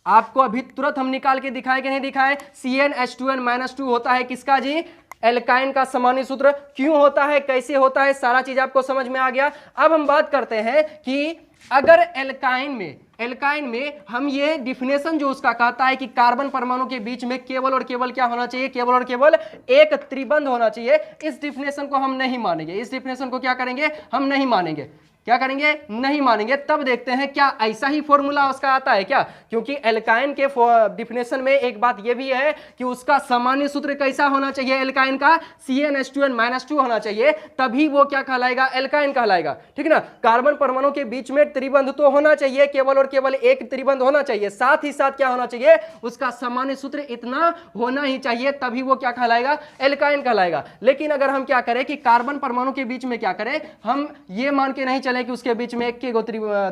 आपको अभी तुरंत हम निकाल के दिखाए कि नहीं दिखाए। CnH2n-2 होता है किसका जी, एल्काइन का सामान्य सूत्र। क्यों होता है, कैसे होता है, सारा चीज आपको समझ में आ गया। अब हम बात करते हैं कि अगर एल्काइन में हम ये डिफिनेशन जो उसका कहता है कि कार्बन परमाणु के बीच में केवल और केवल क्या होना चाहिए, केवल और केवल एक त्रिबंध होना चाहिए, इस डिफिनेशन को हम नहीं मानेंगे। इस डिफिनेशन को क्या करेंगे, हम नहीं मानेंगे। क्या करेंगे, नहीं मानेंगे। तब देखते हैं क्या ऐसा ही फॉर्मूला उसका आता है क्या, क्योंकि एल्काइन के डिफिनेशन में एक बात यह भी है कि उसका सामान्य सूत्र कैसा होना चाहिए, एल्काइन का CnH2n-2 होना चाहिए, तभी वो क्या कहलाएगा, एल्काइन कहलाएगा। ठीक है ना। कार्बन परमाणु के बीच में त्रिबंध तो होना चाहिए, केवल और केवल एक त्रिबंध होना चाहिए, साथ ही साथ क्या होना चाहिए, उसका सामान्य सूत्र इतना होना ही चाहिए, तभी वो क्या कहलाएगा, एल्काइन कहलाएगा। लेकिन अगर हम क्या करें कि कार्बन परमाणु के बीच में क्या करें, हम ये मान के नहीं कि उसके बीच में एक के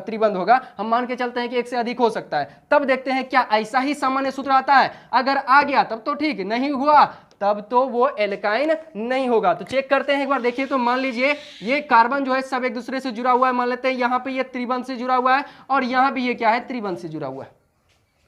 त्रिबंध होगा, हम मान के चलते हैं कि एक से अधिक हो सकता है। तब देखते हैं क्या ऐसा ही सामान्य सूत्र आता है। अगर आ गया तब तो ठीक, नहीं हुआ तब तो वो एल्काइन नहीं होगा। तो चेक करते हैं एक बार, देखिए तो मान लीजिए ये कार्बन जो है सब एक दूसरे से जुड़ा हुआ है, मान लेते हैं यहां पे ये त्रिबंध से जुड़ा हुआ है और यहां भी ये क्या है, त्रिबंध से जुड़ा हुआ है।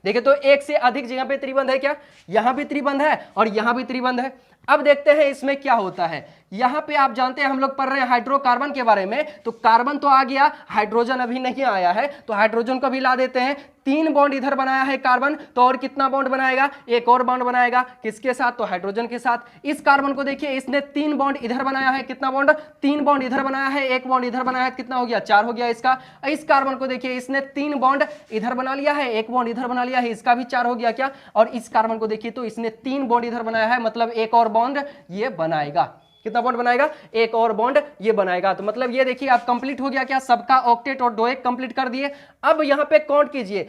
देखिए तो एक से अधिक जगह पे त्रिबंध है क्या, यहां भी त्रिबंध है और यहां भी त्रिबंध है। अब देखते हैं इसमें क्या होता है। यहां पे आप जानते हैं हम लोग पढ़ रहे हैं हाइड्रोकार्बन के बारे में, तो कार्बन तो आ गया, हाइड्रोजन अभी नहीं आया है, तो हाइड्रोजन को भी ला देते हैं। 3 बॉन्ड इधर बनाया है कार्बन, तो और कितना बॉन्ड बनाएगा, एक और बॉन्ड बनाएगा, किसके साथ, तो हाइड्रोजन के साथ। इस कार्बन को देखिए, इसने 3 बॉन्ड इधर बनाया है, कितना बॉन्ड, 3 बॉन्ड इधर बनाया है, एक बॉन्ड इधर बनाया है, कितना हो गया, 4 हो गया इसका। इस कार्बन को देखिए, इसने 3 बॉन्ड इधर बना लिया है, एक बॉन्ड इधर बना लिया है, इसका भी 4 हो गया क्या। और इस कार्बन को देखिए तो इसने 3 बॉन्ड इधर बनाया है, मतलब एक और बॉन्ड ये बनाएगा, कितना बॉन्ड बनाएगा, एक और बॉन्ड ये बनाएगा। तो मतलब ये देखिए अब कंप्लीट हो गया क्या, सबका ऑक्टेट और डोएक कंप्लीट कर दिए। अब यहां पे काउंट कीजिए,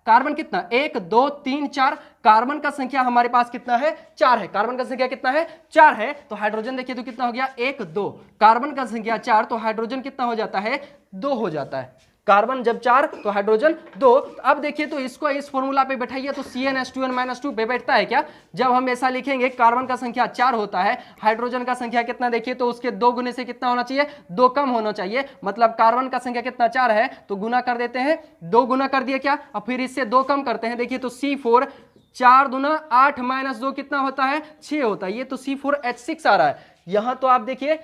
कार्बन कितना, 1 2 3 4, कार्बन का संख्या हमारे पास कितना है, 4 है। कार्बन का संख्या कितना है, 4 है। तो हाइड्रोजन देखिए तो कितना हो गया, 1 2, कार्बन का संख्या 4, तो हाइड्रोजन कितना हो जाता है, 2 हो जाता है। कार्बन जब 4 तो हाइड्रोजन 2। अब देखिए तो इसको इस फॉर्मूला पे बैठाइए तो CnH2n-2 पे बैठता है क्या। जब हम ऐसा लिखेंगे, कार्बन का संख्या 4 होता है, हाइड्रोजन का संख्या कितना, देखिए तो उसके 2 गुने से कितना होना चाहिए, 2 कम होना चाहिए। मतलब कार्बन का संख्या कितना, 4 है, तो गुना कर देते हैं, 2 गुना कर दिए क्या, और फिर इससे 2 कम करते हैं। देखिए तो C4, 4 दूना 8 माइनस 2 कितना होता है, 6 होता है। ये तो C4H6 आ रहा है। यहां तो आप देखिए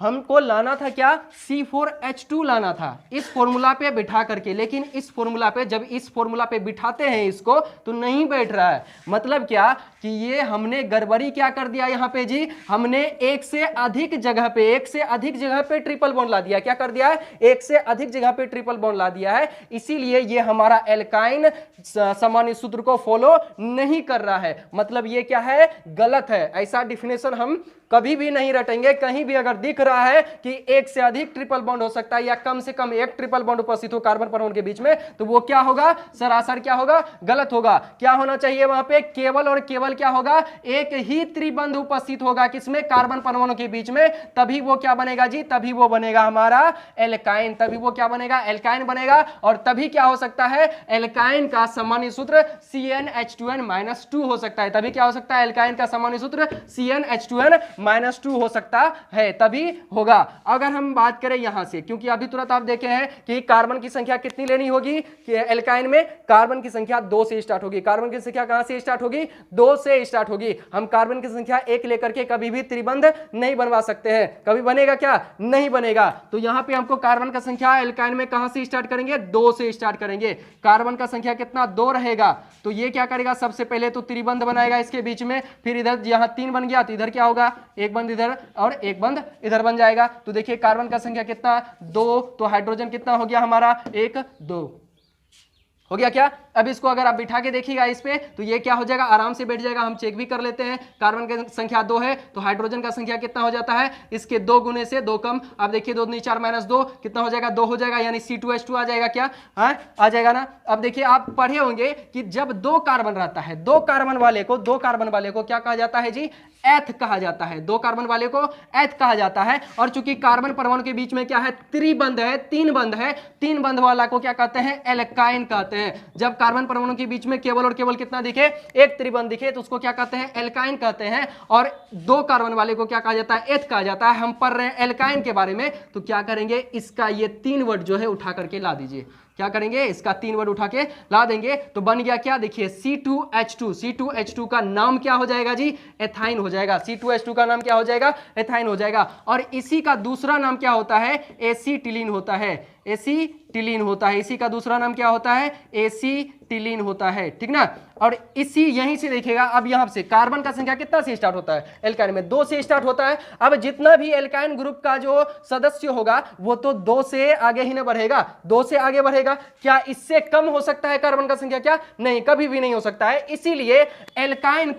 हमको लाना था क्या, C4H2 लाना था इस फॉर्मूला पे बिठा करके, लेकिन इस फॉर्मूला पे, जब इस फॉर्मूला पे बिठाते हैं इसको तो नहीं बैठ रहा है। मतलब क्या कि ये हमने गड़बड़ी क्या कर दिया यहाँ पे जी, हमने एक से अधिक जगह पे ट्रिपल बॉन्ड ला दिया। क्या कर दिया है, एक से अधिक जगह पे ट्रिपल बॉन्ड ला दिया है, इसीलिए ये हमारा एल्काइन सामान्य सूत्र को फॉलो नहीं कर रहा है। मतलब ये क्या है, गलत है। ऐसा डिफिनेशन हम कभी भी नहीं रटेंगे। कहीं भी अगर दिख रहा है कि एक से अधिक ट्रिपल बॉन्ड हो सकता है या कम से कम एक ट्रिपल बॉन्ड उपस्थित हो कार्बन परमाणु के बीच में, तो वो क्या होगा, सरासर क्या होगा, गलत होगा। क्या होना चाहिए वहां पे, केवल और केवल क्या होगा, एक ही त्रिबंध उपस्थित होगा, किसमें, कार्बन परमाणु के बीच में, तभी वो क्या बनेगा जी, तभी वो बनेगा हमारा एल्काइन, तभी वो क्या बनेगा, एल्काइन बनेगा। और तभी क्या हो सकता है, एल्काइन का सामान्य सूत्र CnH2n-2 हो सकता है। तभी क्या हो सकता है, एल्काइन का सामान्य सूत्र CnH2n-2 हो सकता है, तभी होगा। अगर हम बात करें यहां से, क्योंकि अभी तुरंत आप देखे हैं कि कार्बन की संख्या कितनी लेनी होगी, कि एल्काइन में कार्बन की संख्या 2 से स्टार्ट होगी। कार्बन की संख्या कहां से स्टार्ट होगी, 2 से स्टार्ट होगी। हम कार्बन की संख्या 1 लेकर के कभी भी त्रिबंध नहीं बनवा सकते हैं। कभी बनेगा क्या, नहीं बनेगा। तो यहां पे हमको कार्बन का संख्या एल्काइन में कहां से स्टार्ट करेंगे, 2 से स्टार्ट करेंगे। कार्बन का संख्या कितना, 2 रहेगा, तो ये क्या करेगा, सबसे पहले तो त्रिबंध बनाएगा इसके बीच में, फिर इधर यहां 3 बन गया तो इधर क्या होगा, एक बंद इधर और एक बंद इधर बन जाएगा। तो देखिए कार्बन का संख्या कितना, 2, तो हाइड्रोजन कितना हो गया हमारा, 1 2 हो गया क्या। अब इसको अगर आप बिठा के देखिएगा इस पे, तो ये क्या हो जाएगा, आराम से बैठ जाएगा। हम चेक भी कर लेते हैं, कार्बन की संख्या 2 है, तो हाइड्रोजन का संख्या कितना हो जाता है, इसके 2 गुने से 2 कम। अब देखिए 2 दूनी 4 माइनस 2 कितना हो जाएगा, 2 हो जाएगा, यानी C2H2 आ जाएगा क्या, हाँ आ जाएगा ना। अब देखिए आप पढ़े होंगे कि जब 2 कार्बन रहता है, 2 कार्बन वाले को क्या कहा जाता है जी, एथ कहा जाता है। 2 कार्बन वाले को एथ कहा जाता है। और चूंकि कार्बन परमाणु के बीच में क्या है, त्रिबंध है, 3 बंध है, 3 बंध वाला को क्या कहते हैं, एल्काइन कहते हैं। जब कार्बन परमाणु के बीच में केवल और केवल कितना दिखे, एक त्रिबंध दिखे, तो उसको क्या कहते हैं, एल्काइन कहते हैं। और 2 कार्बन वाले को क्या कहा जाता है, एथ कहा जाता है। हम पढ़ रहे हैं एल्काइन के बारे में, तो क्या करेंगे, इसका ये 3 वर्ड जो है उठा करके ला दीजिए। क्या करेंगे, इसका 3 वर्ड उठा के ला देंगे, तो बन गया क्या, देखिए C2H2। C2H2 का नाम क्या हो जाएगा जी, एथाइन हो जाएगा। C2H2 का नाम क्या हो जाएगा, एथाइन हो जाएगा। और इसी का दूसरा नाम क्या होता है, एसीटिलीन होता है। एसिटिलीन होता है। इसी का दूसरा नाम क्या होता है? एसिटिलीन होता है, ठीक ना। और इसी यहीं से देखिएगा, अब यहां से कार्बन का संख्या कितना से स्टार्ट होता है? एल्काइन में 2 से स्टार्ट होता है। अब जितना भी एल्काइन ग्रुप का जो सदस्य होगा वो तो 2 से आगे ही ना बढ़ेगा, 2 से आगे बढ़ेगा। क्या इससे कम हो सकता है कार्बन का संख्या? क्या नहीं, कभी भी नहीं हो सकता है। इसीलिए एल्काइन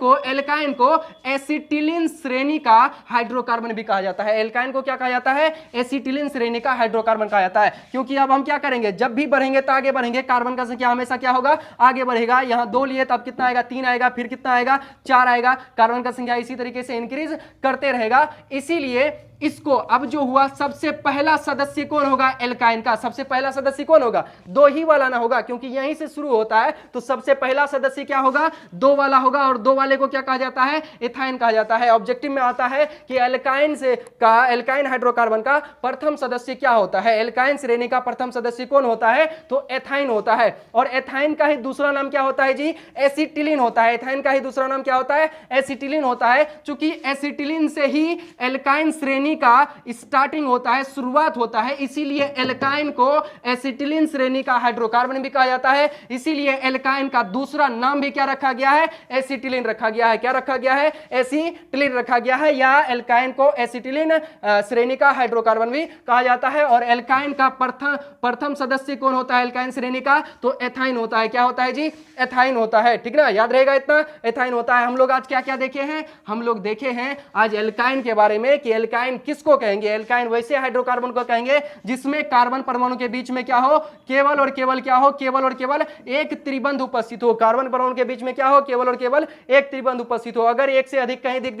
को एसिटिलीन श्रेणी का हाइड्रोकार्बन भी कहा जाता है। एल्काइन को क्या कहा जाता है? एसिटिलीन श्रेणी का हाइड्रोकार्बन कहा जाता है। क्योंकि अब हम क्या करेंगे, जब भी बढ़ेंगे तो आगे बढ़ेंगे, कार्बन का संख्या हमेशा क्या होगा? आगे बढ़ेगा। यहां 2 लिए तब कितना आएगा? 3 आएगा, फिर कितना आएगा? 4 आएगा। कार्बन का संख्या इसी तरीके से इंक्रीज करते रहेगा। इसीलिए इसको अब जो हुआ, सबसे पहला सदस्य कौन होगा? एल्काइन का सबसे पहला सदस्य कौन होगा? 2 ही वाला ना होगा, क्योंकि यहीं से शुरू होता है। तो सबसे पहला सदस्य क्या होगा? 2 वाला होगा। और 2 वाले को क्या कहा जाता है? एथाइन कहा जाता है। ऑब्जेक्टिव में आता है कि एल्काइन हाइड्रोकार्बन का प्रथम सदस्य क्या होता है? एल्काइन श्रेणी का प्रथम सदस्य कौन होता है? तो एथाइन होता है। और एथाइन का ही दूसरा नाम क्या होता है जी? एसिटिलीन होता है। एथाइन का ही दूसरा नाम क्या होता है? एसिटिलीन होता है। चूंकि एसिटिलीन से ही एल्काइन श्रेणी का स्टार्टिंग होता है, शुरुआत होता है, इसीलिए एल्काइन को एसिटिलीन श्रेणी का हाइड्रोकार्बन भी कहा जाता है। इसीलिए एल्काइन का दूसरा नाम भी क्या रखा गया है? एसिटिलीन रखा गया है। क्या रखा गया है? एसिटिलीन रखा गया है, या एल्काइन को एसिटिलीन श्रेणी का हाइड्रोकार्बन भी कहा जाता है। और एल्काइन का प्रथम सदस्य कौन होता है एल्काइन श्रेणी का? तो एथाइन होता है। क्या होता है जी? एथाइन होता है, ठीक ना, याद रहेगा इतना, एथाइन होता है। हम लोग आज क्या क्या देखे हैं? हम लोग देखे हैं आज एल्काइन के बारे में कि एल्काइन किसको कहेंगे? एल्काइन वैसे हाइड्रोकार्बन को कहेंगे जिसमें कार्बन परमाणु के बीच में क्या हो? केवल और केवल क्या हो? केवल और केवल एक त्रिबंध उपस्थित हो। कार्बन परमाणु के बीच में क्या हो? केवल और केवल एक त्रिबंध उपस्थित हो। अगर एक से अधिक कहीं दिख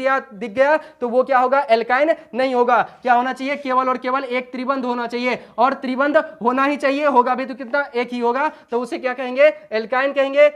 गया तो वो क्या होगा? एल्काइन नहीं होगा। क्या होना चाहिए? केवल और केवल एक त्रिबंध होना चाहिए। और त्रिबंध होना ही चाहिए, होगा भी तो कितना? एक ही होगा, तो उसे क्या कहेंगे? एल्काइन कहेंगे।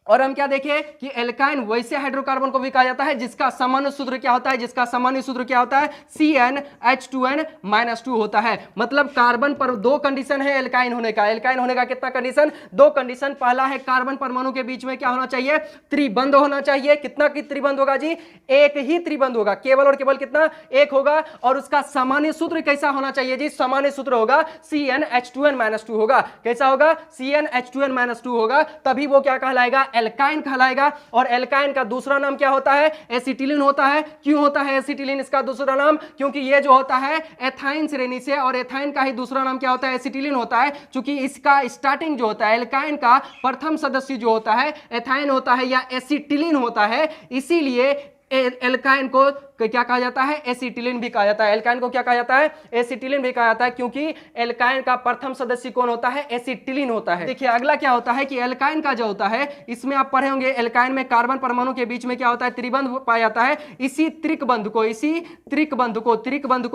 और हम क्या देखें कि एल्काइन वैसे हाइड्रोकार्बन को भी कहा जाता है जिसका सामान्य सूत्र क्या होता है? जिसका सामान्य सूत्र क्या होता है? CnH2n-2 होता है। मतलब कार्बन पर 2 कंडीशन है एल्काइन होने का। एल्काइन होने का कितना कंडीशन? 2 कंडीशन। पहला है कार्बन परमाणु के बीच में क्या होना चाहिए? त्रिबंध होना चाहिए। कितना की त्रिबंध होगा जी? एक ही त्रिबंध होगा, केवल और केवल कितना? एक होगा। और उसका सामान्य सूत्र कैसा होना चाहिए जी? सामान्य सूत्र होगा CnH2n-2 होगा। कैसा होगा? CnH2n-2 होगा, तभी वो क्या कहलाएगा? एल्काइन कहलाएगा। और एल्काइन का दूसरा नाम क्या होता है? एसिटिलीन होता है। क्यों होता है एसिटिलीन इसका दूसरा नाम? क्योंकि ये जो होता है एथाइन श्रेणी से, और एथाइन का ही दूसरा नाम क्या होता है? एसिटिलीन होता है। क्योंकि इसका स्टार्टिंग जो होता है, एल्काइन का प्रथम सदस्य जो होता है एथाइन होता है या एसिटिलीन होता है, इसीलिए एल्काइन को क्या कहा जाता है? एसिटिलीन भी कहा जाता है। एल्काइन को क्या कहा जाता है? एसिटिलीन भी कहा जाता है, क्योंकि एल्काइन का प्रथम सदस्य कौन होता है? एसिटिलीन होता है। देखिए अगला क्या होता है कि एल्काइन का जो होता है, इसमें आप पढ़े होंगे एल्काइन में कार्बन परमाणु के बीच में क्या होता है? त्रिबंध पाया जाता है। इसी त्रिकबंध को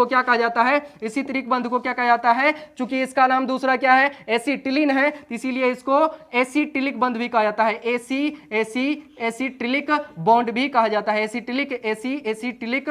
क्या कहा जाता है? इसी त्रिकबंध को क्या कहा जाता है? चूंकि इसका नाम दूसरा क्या है? एसिटिलीन है, इसीलिए इसको एसिटिलिक बंध भी कहा जाता है। एसिटिलिक बॉन्ड भी कहा जाता है। एसिटिलिक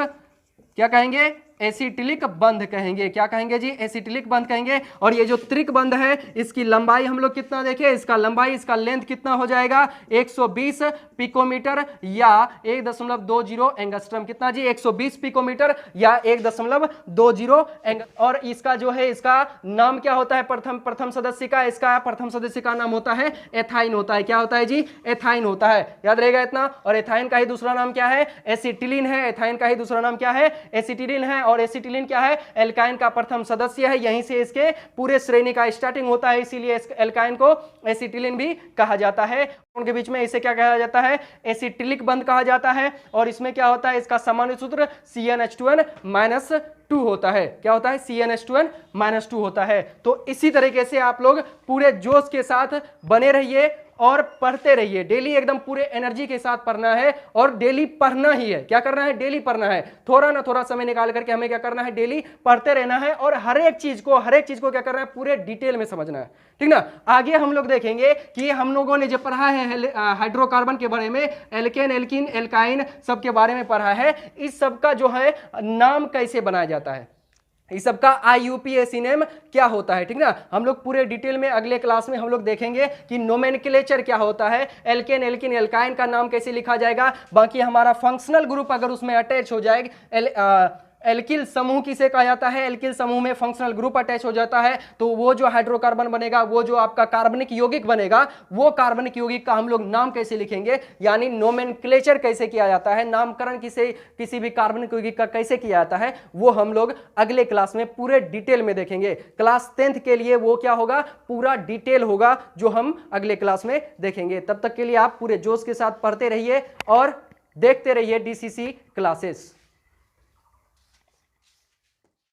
क्या कहेंगे? एसिटिलिक बंध कहेंगे। क्या कहेंगे जी? एसिटिलिक बंध कहेंगे। और ये जो त्रिक बंध है, इसकी लंबाई हम लोग कितना देखें? इसका लंबाई, इसका लेंथ कितना हो जाएगा? 120 पिकोमीटर या 1.20 एंगस्ट्रम। कितना जी? 120 पिकोमीटर या 1.20 एंगस्ट्रम। और इसका जो है, इसका नाम क्या होता है? प्रथम सदस्य का, इसका प्रथम सदस्य का नाम होता है एथाइन होता है। क्या होता है जी? एथाइन होता है। याद रहेगा इतना। और एथाइन का ही दूसरा नाम क्या है? एसिटिलीन है। एथाइन का ही दूसरा नाम क्या है? एसिटिलीन है। और एसिटिलीन क्या है? एल्काइन का प्रथम सदस्य है। यहीं से इसके पूरे श्रेणी का स्टार्टिंग होता है, इसीलिए एल्काइन को एसिटिलीन भी कहा जाता है। उनके बीच में इसे क्या कहा जाता है? एसिटिलिक बंध कहा जाता है। और इसमें क्या होता है? इसका सामान्य सूत्र CnH2n-2 होता है। क्या होता है? CnH2n-2 होता है। तो इसी तरीके से आप लोग पूरे जोश के साथ बने रहिए और पढ़ते रहिए। डेली एकदम पूरे एनर्जी के साथ पढ़ना है, और डेली पढ़ना ही है। क्या करना है? डेली पढ़ना है। थोड़ा ना थोड़ा समय निकाल करके हमें क्या करना है? डेली पढ़ते रहना है। और हर एक चीज को क्या करना है? पूरे डिटेल में समझना है, ठीक ना। आगे हम लोग देखेंगे कि हम लोगों ने जो पढ़ा है हाइड्रोकार्बन के बारे में, एल्केन, एल्कीन, एल्काइन सब के बारे में पढ़ा है। इस सब का जो है नाम कैसे बनाया जाता है, इस सब का IUPAC नेम क्या होता है, ठीक ना। हम लोग पूरे डिटेल में अगले क्लास में हम लोग देखेंगे कि नोमेनक्लेचर क्या होता है, एल्केन, एल्कीन, एल्काइन का नाम कैसे लिखा जाएगा। बाकी हमारा फंक्शनल ग्रुप अगर उसमें अटैच हो जाएगा, एल्किल समूह किसे कहा जाता है? एल्किल समूह में फंक्शनल ग्रुप अटैच हो जाता है तो वो जो हाइड्रोकार्बन बनेगा, वो जो आपका कार्बनिक यौगिक बनेगा, वो कार्बनिक यौगिक का हम लोग नाम कैसे लिखेंगे, यानी नोमेनक्लेचर कैसे किया जाता है, नामकरण किसी भी कार्बनिक यौगिक का कैसे किया जाता है, वो हम लोग अगले क्लास में पूरे डिटेल में देखेंगे। क्लास 10th के लिए वो क्या होगा, पूरा डिटेल होगा जो हम अगले क्लास में देखेंगे। तब तक के लिए आप पूरे जोश के साथ पढ़ते रहिए और देखते रहिए DCC क्लासेस।